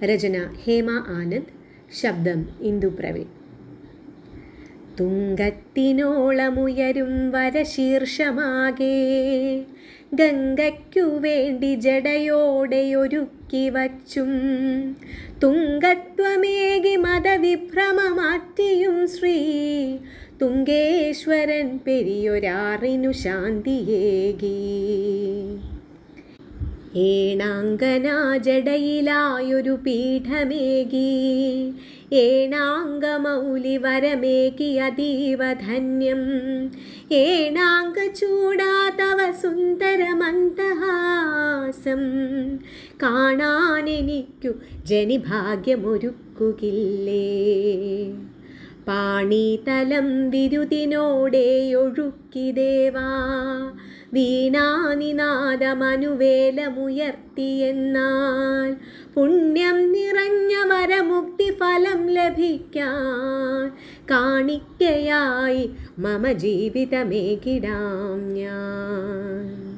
രചന ഹേമ ആനന്ദ്, ശബ്ദം ഇന്ദു പ്രവീൺ. തുങ്കത്തിനോളമുയരും വരശീർഷമാകെ ഗംഗയ്ക്കു വേണ്ടി ജടയോടെയൊരുക്കി വച്ചും തുങ്കത്വമേകി മതവിഭ്രമമാറ്റിയും ശ്രീ തുങ്കേശ്വരൻ പെരിയൊരാറിനു ശാന്തിയേകി. ഏണാങ്കനാ ജടയിലായൊരു പീഠമേകി ഏണാംഗമൗലി വരമേകി അതീവ ധന്യം. ഏണാംഗ ചൂടാതവ സുന്ദരമന്ദഹാസം കാണാനെനിക്കു ജനിഭാഗ്യമൊരുക്കുകില്ലേ. പാണീതലം വിരുദിനോടെയൊഴുക്കി ദേവാ വീണാനിനാദമനുവേലമുയർത്തിയെന്നാൽ പുണ്യം നിറഞ്ഞ വരമുക്തി ഫലം ലഭിക്കാൻ കാണിക്കയായി മമ ജീവിതമേകിടാം ഞാൻ.